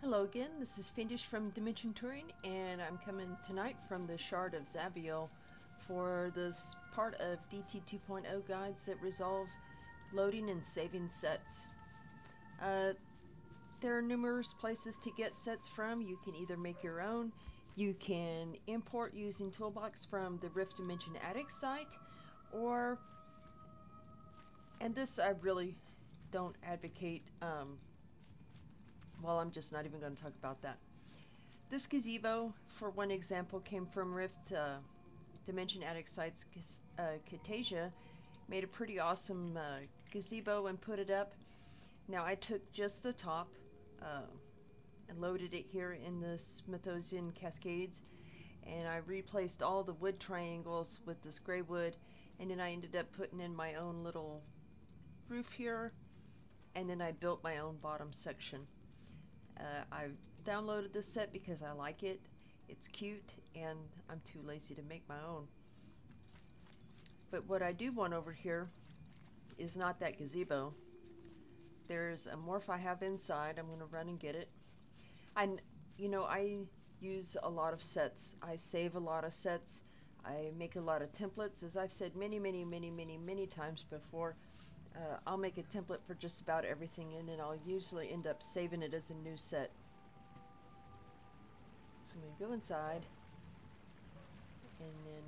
Hello again, this is Findish from Dimension Touring, and I'm coming tonight from the Shard of Zaviel for this part of DT 2.0 guides that resolves loading and saving sets. There are numerous places to get sets from. You can either make your own, you can import using Toolbox from the Rift Dimension Attic site, and this I really don't advocate. Well, I'm just not even going to talk about that. This gazebo, for one example, came from Rift Dimension Attic Sites. Katasia made a pretty awesome gazebo and put it up. Now I took just the top and loaded it here in the Smithsonian Cascades, and I replaced all the wood triangles with this gray wood, and then I ended up putting in my own little roof here, and then I built my own bottom section. I downloaded this set because I like it. It's cute, and I'm too lazy to make my own. But what I do want over here is not that gazebo. There's a morph I have inside. I'm going to run and get it. I use a lot of sets. I save a lot of sets. I make a lot of templates. As I've said many times before, I'll make a template for just about everything, and then I'll usually end up saving it as a new set. So I'm going to go inside, and then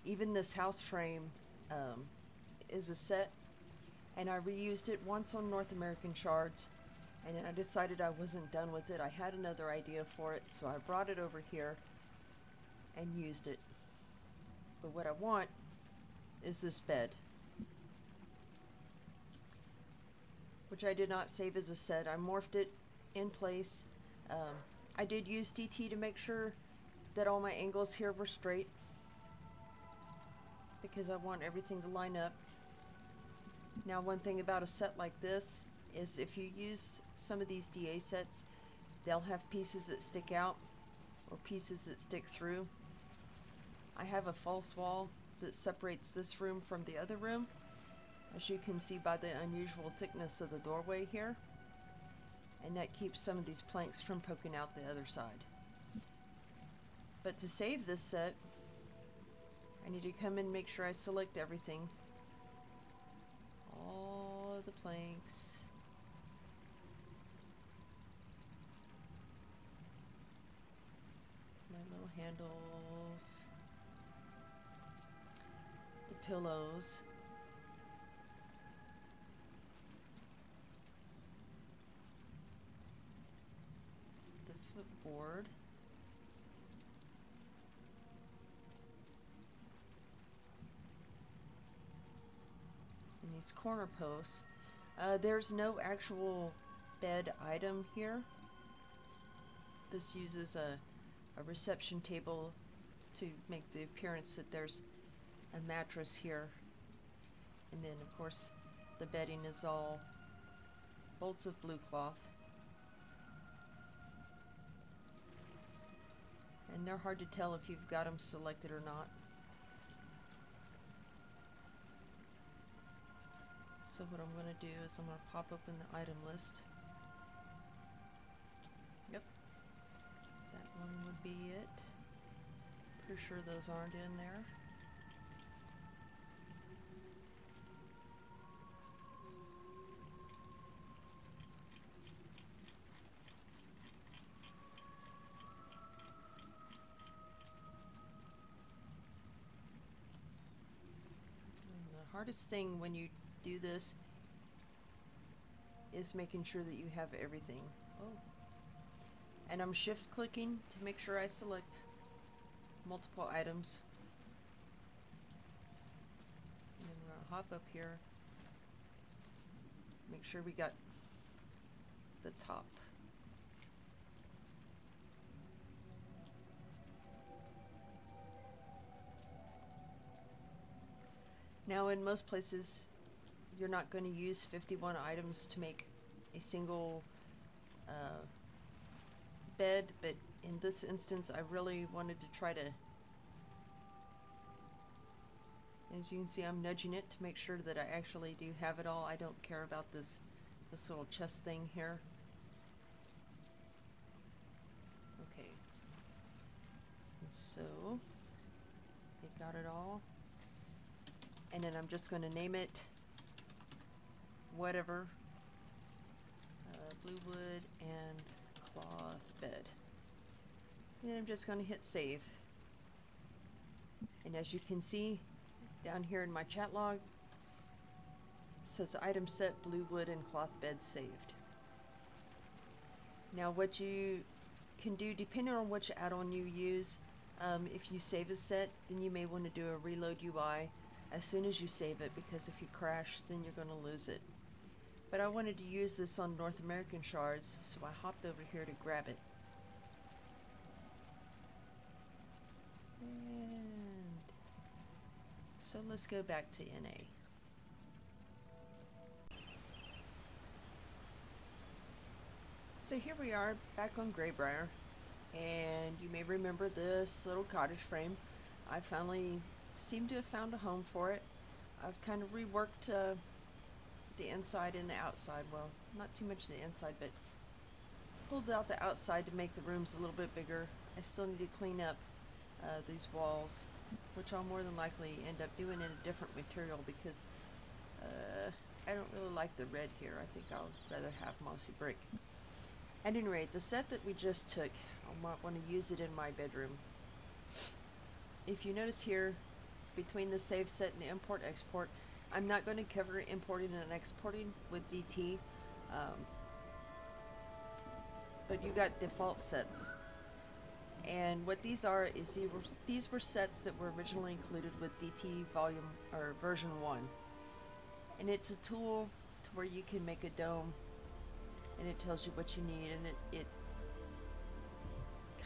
even this house frame is a set, and I reused it once on North American Shards, and then I decided I wasn't done with it. I had another idea for it, so I brought it over here and used it. But what I want is this bed, which I did not save as a set. I morphed it in place. I did use DT to make sure that all my angles here were straight, because I want everything to line up. Now, one thing about a set like this is if you use some of these DA sets, they'll have pieces that stick out or pieces that stick through. I have a false wall that separates this room from the other room, as you can see by the unusual thickness of the doorway here, and that keeps some of these planks from poking out the other side. But to save this set, I need to come in and make sure I select everything, all the planks, my little handles, the pillows, the footboard, and these corner posts. There's no actual bed item here. This uses a reception table to make the appearance that there's a mattress here. And then, of course, the bedding is all bolts of blue cloth. And they're hard to tell if you've got them selected or not. So what I'm going to do is I'm going to pop open the item list. Yep, that one would be it. Pretty sure those aren't in there. And the hardest thing when you do this is making sure that you have everything. Oh, and I'm shift clicking to make sure I select multiple items. And then we're going to hop up here, make sure we got the top. Now, in most places, you're not going to use 51 items to make a single bed, but in this instance, I really wanted to try to, as you can see, I'm nudging it to make sure that I actually do have it all. I don't care about this little chest thing here. So they've got it all. And then I'm just going to name it whatever. Blue wood and cloth bed. And then I'm just going to hit save. And as you can see down here in my chat log, it says item set blue wood and cloth bed saved. Now what you can do, depending on which add-on you use, if you save a set, then you may want to do a reload UI as soon as you save it, because if you crash, then you're going to lose it. But I wanted to use this on North American shards, so I hopped over here to grab it. And so let's go back to NA. So here we are back on Greybriar, and you may remember this little cottage frame. I finally seem to have found a home for it. I've kind of reworked the inside and the outside. Well, not too much the inside, but pulled out the outside to make the rooms a little bit bigger. I still need to clean up these walls, which I'll more than likely end up doing in a different material, because I don't really like the red here. I think I'll rather have mossy brick. At any rate, the set that we just took, I might want to use it in my bedroom. If you notice here, between the save set and the import export, I'm not going to cover importing and exporting with DT, but you got default sets. And what these are is these were sets that were originally included with DT volume or version 1. And it's a tool to where you can make a dome, and it tells you what you need, and it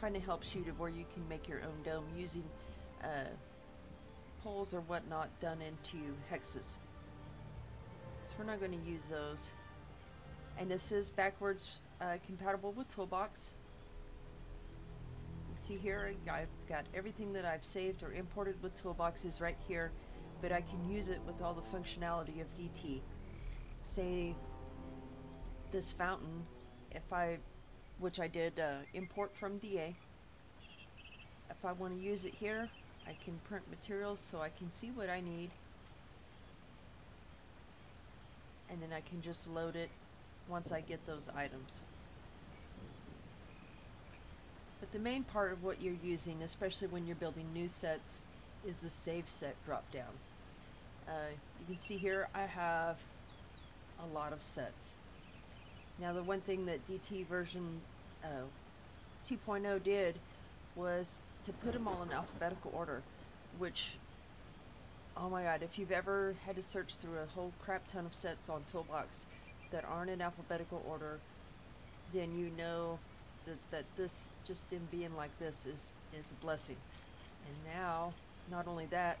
kind of helps you to where you can make your own dome using poles or whatnot done into hexes. So we're not going to use those. And this is backwards compatible with Toolbox. You see here, I've got everything that I've saved or imported with Toolbox is right here, but I can use it with all the functionality of DT. Say this fountain, which I did import from DA, if I want to use it here, I can print materials so I can see what I need, and then I can just load it once I get those items. But the main part of what you're using, especially when you're building new sets, is the save set drop down. You can see here I have a lot of sets. Now the one thing that DT version 2.0 did was to put them all in alphabetical order, which, oh my god, if you've ever had to search through a whole crap ton of sets on Toolbox that aren't in alphabetical order, then you know that this, just in being like this, is a blessing. And now, not only that,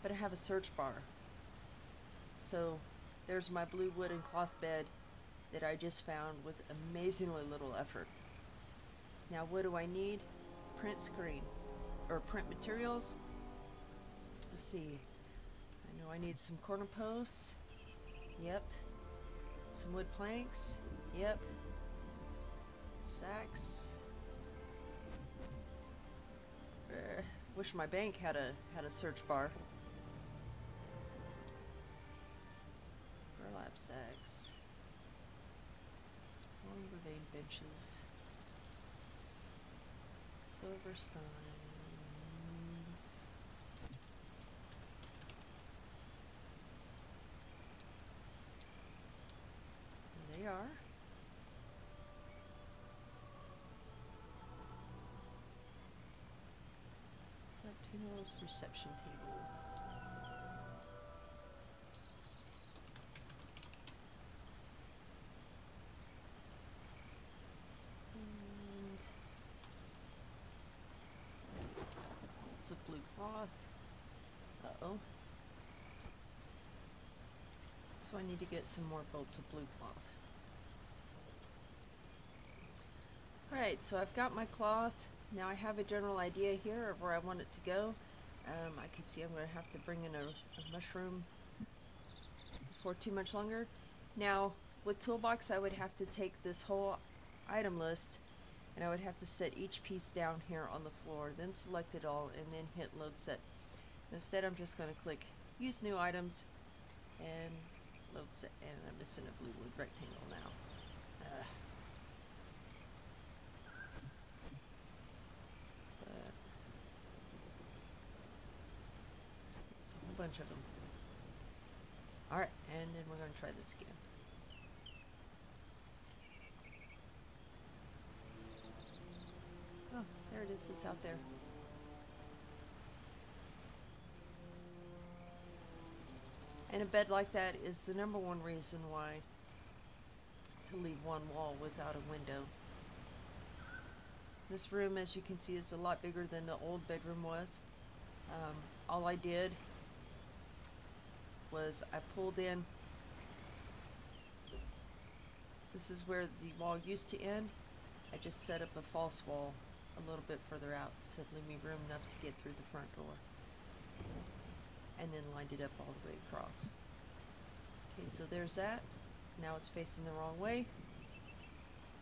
but I have a search bar. So there's my blue wood and cloth bed that I just found with amazingly little effort. Now what do I need? Print screen, or print materials. Let's see, I know I need some corner posts. Yep. Some wood planks. Yep. Sacks. Wish my bank had a search bar. Burlap sacks. Lumber vein benches. Silver steins. There they are. Latino's reception table. Of blue cloth. Uh-oh. So I need to get some more bolts of blue cloth. Alright, so I've got my cloth. Now I have a general idea here of where I want it to go. I can see I'm going to have to bring in a mushroom for too much longer. Now, with Toolbox, I would have to take this whole item list and I would have to set each piece down here on the floor, then select it all, and then hit load set. Instead, I'm just going to click use new items and load set, and I'm missing a blue wood rectangle now. There's a whole bunch of them. Alright, and then we're going to try this again. Oh, there it is. It's out there. And a bed like that is the #1 reason why to leave one wall without a window. This room, as you can see, is a lot bigger than the old bedroom was. All I did was I pulled in. This is where the wall used to end. I just set up a false wall a little bit further out to leave me room enough to get through the front door. And then lined it up all the way across. Okay, so there's that. Now it's facing the wrong way.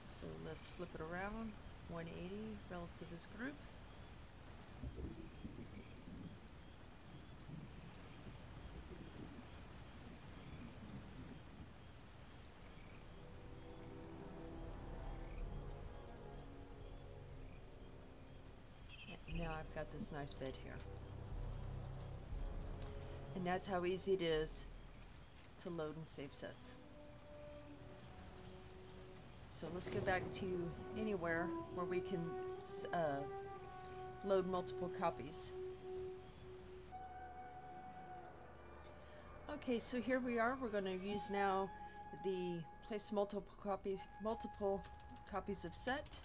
So let's flip it around. 180, relative is group. Now I've got this nice bed here. And that's how easy it is to load and save sets. So let's go back to anywhere where we can load multiple copies. Okay, so here we are. We're going to use now the place multiple copies of set.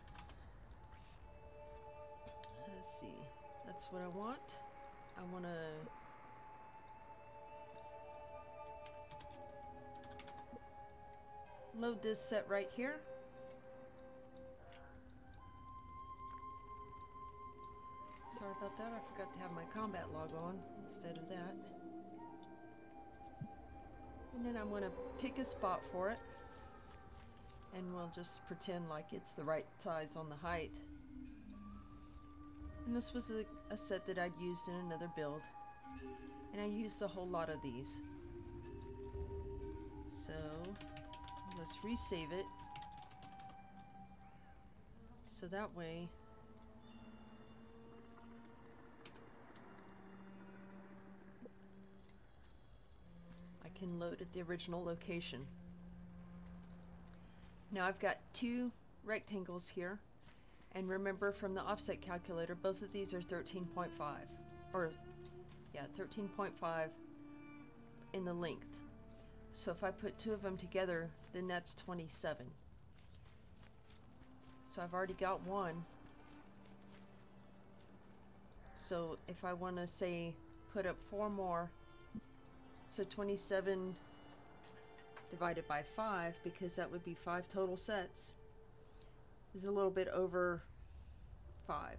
Let's see. That's what I want. I want to load this set right here. Sorry about that, I forgot to have my combat log on instead of that. And then I'm going to pick a spot for it, and we'll just pretend like it's the right size on the height. And this was a set that I'd used in another build, and I used a whole lot of these. So let's resave it, so that way I can load at the original location. Now I've got 2 rectangles here, and remember from the offset calculator, both of these are 13.5, or yeah, 13.5 in the length. So if I put 2 of them together, then that's 27. So I've already got one. So if I want to say put up 4 more, so 27 divided by 5, because that would be 5 total sets, is a little bit over 5.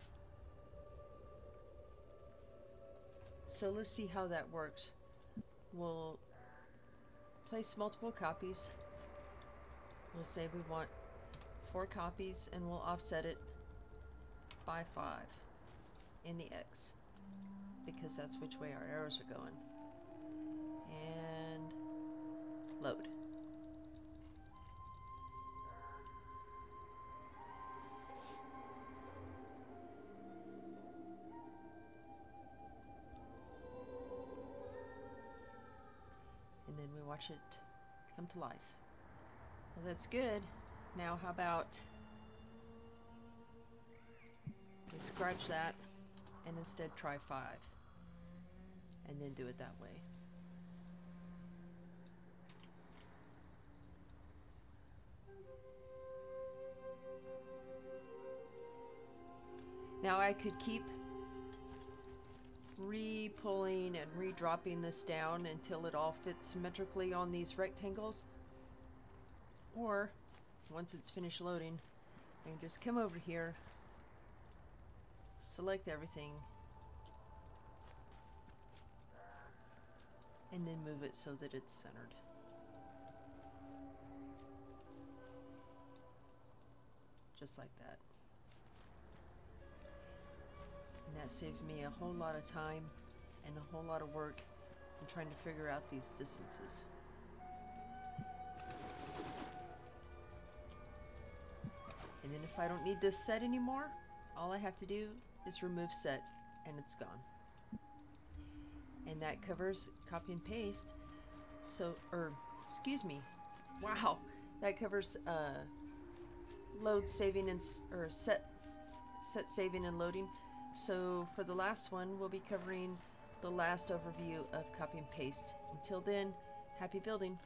So let's see how that works. We'll place multiple copies. We'll say we want 4 copies, and we'll offset it by 5 in the X, because that's which way our arrows are going. And load. And then we watch it come to life. Well, that's good. Now how about we scratch that and instead try 5 and then do it that way. Now I could keep re-pulling and re-dropping this down until it all fits symmetrically on these rectangles, or once it's finished loading, I can just come over here, select everything, and then move it so that it's centered. Just like that. And that saved me a whole lot of time and a whole lot of work in trying to figure out these distances. And then if I don't need this set anymore, all I have to do is remove set and it's gone. And that covers copy and paste. So, excuse me. Wow. That covers load saving and or set saving and loading. So for the last one, we'll be covering the last overview of copy and paste. Until then, happy building.